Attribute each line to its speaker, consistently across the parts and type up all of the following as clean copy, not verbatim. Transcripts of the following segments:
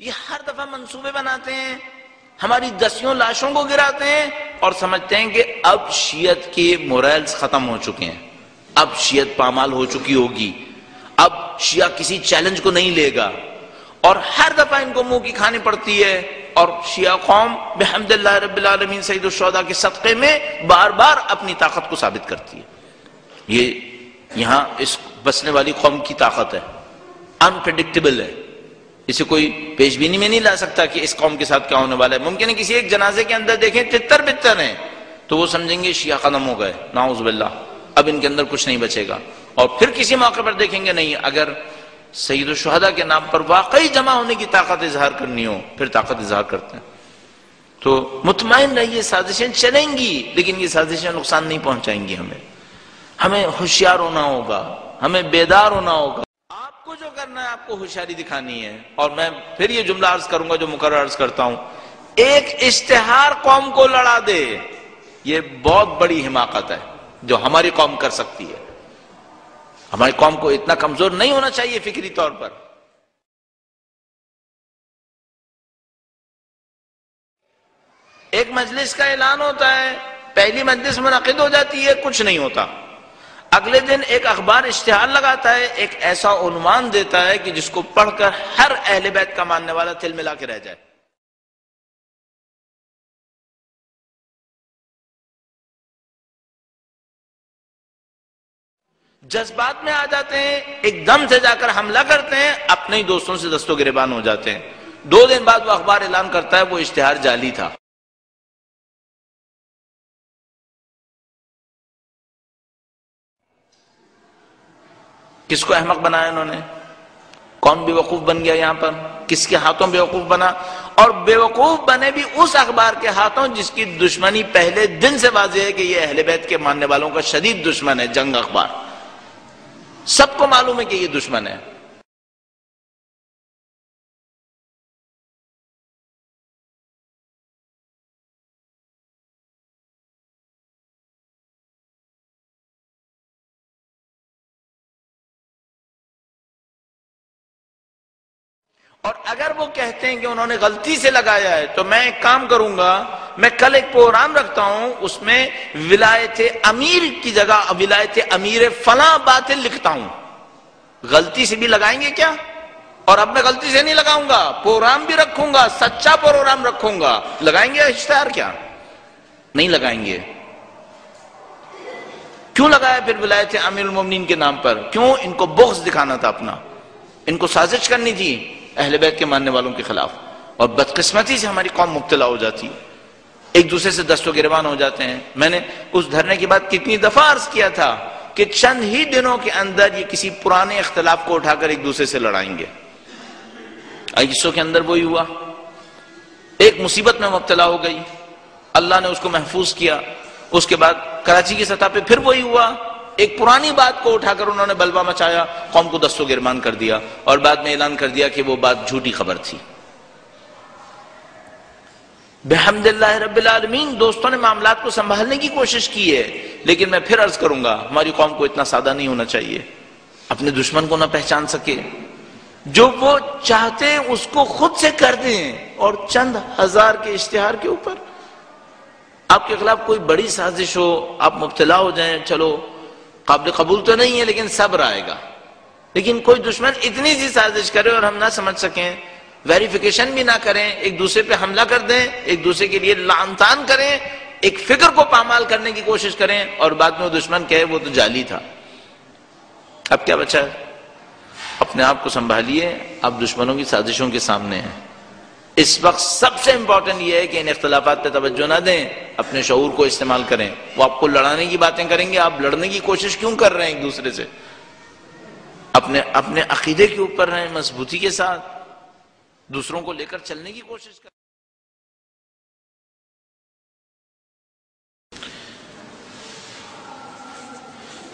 Speaker 1: یہ ہر دفعہ منصوبے بناتے ہیں، ہماری دسیوں لاشوں کو گراتے ہیں اور سمجھتے ہیں کہ اب شیعت کے مورائلز ختم ہو چکے ہیں، اب شیعت پامال ہو چکی ہوگی، اب شیعہ کسی چیلنج کو نہیں لے گا، اور ہر دفعہ ان کو منہ کی کھانی پڑتی ہے، اور شیعہ قوم بحمد اللہ رب العالمین سید الشہداء کے صدقے میں بار بار اپنی طاقت کو ثابت کرتی ہے۔ یہ یہاں اس بسنے والی قوم کی طاقت ہے، انپریڈکٹیبل ہے، اسے کوئی پیش بینی میں نہیں لا سکتا کہ اس قوم کے ساتھ کیا ہونے والا ہے۔ ممکن ہے کسی ایک جنازے کے اندر دیکھیں تتر بتر ہیں تو وہ سمجھیں گے شیعہ ختم ہو گئے، نعوذ باللہ، اب ان کے اندر کچھ نہیں بچے گا، اور پھر کسی موقع پر دیکھیں گے نہیں، اگر سید الشہداء کے نام پر واقعی جمع ہونے کی طاقت اظہار کرنی ہو پھر طاقت اظہار کرتے ہیں۔ تو مطمئن رہیے سازشیں چلیں گی، لیکن یہ سازشیں نقصان نہیں پہنچائیں گی ہمیں ہوشیار ہونا ہوگا، ہمیں بیدار ہونا ہوگا۔ آپ کو جو کرنا ہے آپ کو ہوشیاری دکھانی ہے، اور میں پھر یہ جملہ عرض کروں گا جو مقرر عرض کرتا ہوں، ایک اشتہار قوم کو لڑا دے، یہ بہت بڑی حماقت ہے جو ہماری قوم کر سکتی ہے۔ ہماری قوم کو اتنا کمزور نہیں ہونا چاہیے فکری طور پر۔ ایک مجلس کا اعلان ہوتا ہے، پہلی مجلس منعقد ہو جاتی ہے، کچھ نہیں ہوتا، اگلے دن ایک اخبار اشتہار لگاتا ہے، ایک ایسا عنوان دیتا ہے کہ جس کو پڑھ کر ہر اہل بیت کا ماننے والا تل ملا کے رہ جائے۔ جذبات میں آ جاتے ہیں، ایک دم سے جا کر حملہ کرتے ہیں، اپنے ہی دوستوں سے دست و گریبان ہو جاتے ہیں۔ 2 دن بعد وہ اخبار اعلان کرتا ہے وہ اشتہار جعلی تھا۔ کس کو احمق بنایا انہوں نے؟ کون بیوقوف بن گیا یہاں پر؟ کس کے ہاتھوں بیوقوف بنا؟ اور بیوقوف بنے بھی اس اخبار کے ہاتھوں جس کی دشمنی پہلے دن سے واضح ہے کہ یہ اہل بیت کے ماننے والوں کا شدید دشمن ہے۔ جنگ اخبار سب کو معلوم ہے کہ یہ دشمن ہے۔ اور اگر وہ کہتے ہیں کہ انہوں نے غلطی سے لگایا ہے تو میں ایک کام کروں گا، میں کل ایک پروگرام رکھتا ہوں، اس میں ولایت امیر کی جگہ ولایت امیر فلاں باطل لکھتا ہوں۔ غلطی سے بھی لگائیں گے کیا؟ اور اب میں غلطی سے نہیں لگاؤں گا، پروگرام بھی رکھوں گا، سچا پروگرام رکھوں گا، لگائیں گے اشتہار کیا؟ نہیں لگائیں گے۔ کیوں لگایا پھر ولایت امیر المومنین کے نام پر؟ کیوں؟ ان کو بغض دکھانا تھا اپنا، ان کو سازش کرنی تھی اہل بیت کے ماننے والوں کے خلاف، اور بدقسمتی سے ہماری قوم مبتلا ہو جاتی ہے، ایک دوسرے سے دست و گریبان ہو جاتے ہیں۔ میں نے اس دھرنے کے بعد کتنی دفعہ عرض کیا تھا کہ چند ہی دنوں کے اندر یہ کسی پرانے اختلاف کو اٹھا کر ایک دوسرے سے لڑائیں گے۔ آئیسو کے اندر وہی ہوا، ایک مصیبت میں مبتلا ہو گئی، اللہ نے اس کو محفوظ کیا۔ اس کے بعد کراچی کی سطح پہ پھر وہی ہوا، ایک پرانی بات کو اٹھا کر انہوں نے بلوا مچایا، قوم کو دست و گریبان کر دیا، اور بعد میں اعلان کر دیا کہ وہ بات جھوٹی خبر تھی۔ بحمد اللہ رب العالمین دوستوں نے معاملات کو سنبھالنے کی کوشش کی ہے، لیکن میں پھر عرض کروں گا ہماری قوم کو اتنا سادہ نہیں ہونا چاہیے، اپنے دشمن کو نہ پہچان سکے، جو وہ چاہتے ہیں اس کو خود سے کر دیں، اور چند ہزار کے اشتہار کے اوپر آپ کے خلاف کوئی بڑی سازش ہو، آپ مبتلا ہو جائیں، چلو قابل قبول تو نہیں ہے لیکن صبر آئے گا، لیکن کوئی دشمن اتنی سی سازش کرے اور ہم نہ سمجھ سکیں، ویریفیکیشن بھی نہ کریں، ایک دوسرے پہ حملہ کر دیں، ایک دوسرے کے لیے لعن طعن کریں، ایک فکر کو پامال کرنے کی کوشش کریں، اور بعد میں وہ دشمن کہے وہ تو جعلی تھا، اب کیا بچا ہے؟ اپنے آپ کو سنبھالیے، آپ دشمنوں کی سازشوں کے سامنے ہیں۔ اس وقت سب سے امپورٹنٹ یہ ہے کہ ان اختلافات پہ توجہ نہ دیں، اپنے شعور کو استعمال کریں۔ وہ آپ کو لڑانے کی باتیں کریں گے، آپ لڑنے کی کوشش کیوں کر رہے ہیں ایک دوسرے سے؟ اپنے عقیدے کے اوپر رہیں، مضبوطی کے ساتھ دوسروں کو لے کر چلنے کی کوشش کریں۔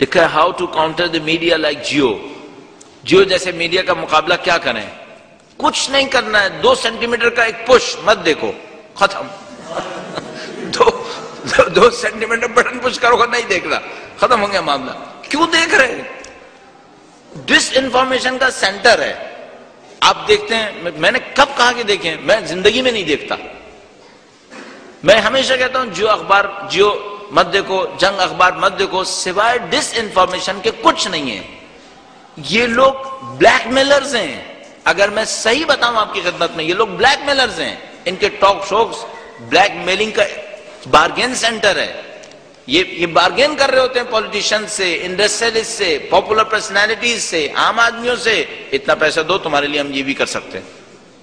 Speaker 1: لکھا ہے how to counter the media like Geo جیسے میڈیا کا مقابلہ کیا کریں؟ کچھ نہیں کرنا ہے، 2 سینٹی میٹر کا ایک پش مت دیکھو، ختم۔ 2 سینٹی میٹر بٹن پش کرو گا، نہیں دیکھنا، ختم ہو گیا معاملہ۔ کیوں دیکھ رہے؟ ڈس انفارمیشن کا سینٹر ہے، آپ دیکھتے ہیں، میں نے کب کہا کہ دیکھیں، میں زندگی میں نہیں دیکھتا. میں ہمیشہ کہتا ہوں جیو اخبار، جیو مت دیکھو، جنگ اخبار مت دیکھو، سوائے ڈس انفارمیشن کے کچھ نہیں ہے. یہ لوگ بلیک میلرز ہیں. اگر میں صحیح بتاؤں آپ کی خدمت میں، یہ لوگ بلیک میلرز ہیں. ان کے ٹاک شوز بلیک میلنگ کا بارگین سینٹر ہے. یہ بارگین کر رہے ہوتے ہیں پولیٹیشین سے، انڈسٹریلسٹ سے، پاپولر پرسنالٹیز سے، عام آدمیوں سے. اتنا پیسہ دو تمہارے لیے ہم یہ بھی کر سکتے ہیں.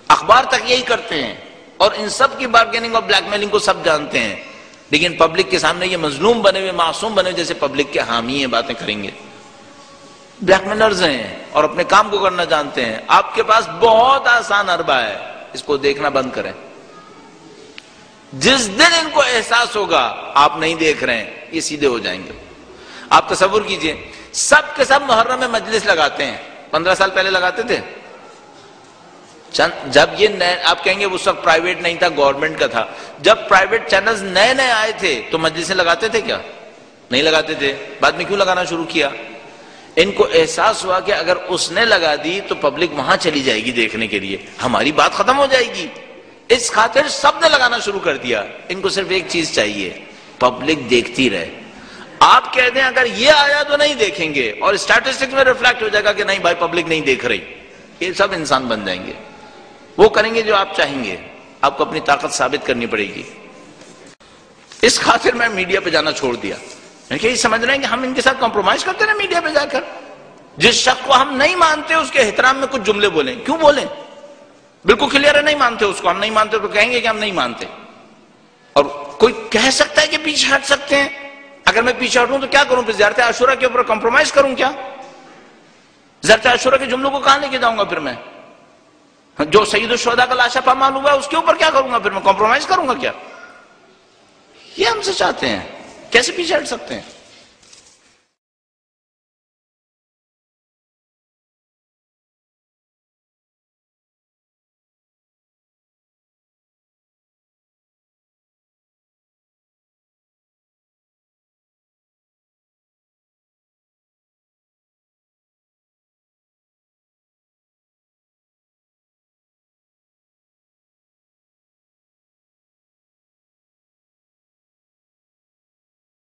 Speaker 1: اخبار تک یہی کرتے ہیں، اور ان سب کی بارگیننگ اور بلیک میلنگ کو سب جانتے ہیں. لیکن پبلک کے سامنے یہ مظلوم بنے ہوئے، معصوم بنے ہوئے، جیسے پبلک کے حامی ہیں، باتیں کریں گے. بلیک میلرز ہیں اور اپنے کام کو کرنا جانتے ہیں. آپ کے پاس بہت آسان حربہ ہے، اس کو دیکھنا بند کریں. جس دن ان کو احساس ہوگا آپ نہیں دیکھ رہے ہیں، یہ سیدھے ہو جائیں گے. آپ تصور کیجئے، سب کے سب محرم میں مجلس لگاتے ہیں. 15 سال پہلے لگاتے تھے. جب یہ نئے، آپ کہیں گے اس وقت پرائیویٹ نہیں تھا، گورنمنٹ کا تھا. جب پرائیویٹ چینلز نئے نئے آئے تھے تو مجلسیں لگاتے تھے کیا؟ نہیں لگاتے تھے. بعد میں کیوں لگانا شروع کیا؟ ان کو احساس ہوا کہ اگر اس نے لگا دی تو پبلک وہاں چلی جائے گی دیکھنے کے لیے، ہماری بات ختم ہو جائے گی. اس خاطر سب نے لگانا شروع کر دیا. ان کو صرف ایک چیز چاہیے، پبلک دیکھتی رہے. آپ کہہ دیں اگر یہ آیا تو نہیں دیکھیں گے، اور اسٹیٹسٹکس میں ریفلیکٹ ہو جائے گا کہ نہیں بھائی پبلک نہیں دیکھ رہی، یہ سب انسان بن جائیں گے. وہ کریں گے جو آپ چاہیں گے. آپ کو اپنی طاقت ثابت کرنی پڑے گی. اس خاطر میں میڈیا پہ جانا چھوڑ دیا. میں کہ یہ سمجھ رہے ہیں کہ ہم ان کے ساتھ کمپرومائز کرتے ہیں میڈیا پہ جا کر. جس شخص کو ہم نہیں مانتے اس کے احترام میں کچھ جملے بولیں. کیوں بولیں؟ بالکل کلیئر ہے، نہیں مانتے اس کو، ہم نہیں مانتے تو کہیں گے کہ ہم نہیں مانتے. اور کوئی کہہ سکتا ہے کہ پیچھے ہٹ سکتے ہیں. اگر میں پیچھے ہٹوں تو کیا کروں؟ پھر زیارت عاشورہ کے اوپر کمپرومائز کروں کیا؟ زیارت عاشورہ کے جملوں کو کہاں لے کے جاؤں گا پھر میں؟ جو سید الشہداء کا لاشا پامال ہوا ہے اس کے اوپر کیا کروں گا پھر میں؟ کمپرومائز کروں گا کیا؟ یہ ہم سے چاہتے ہیں. کیسے پیچھے ہٹ سکتے ہیں؟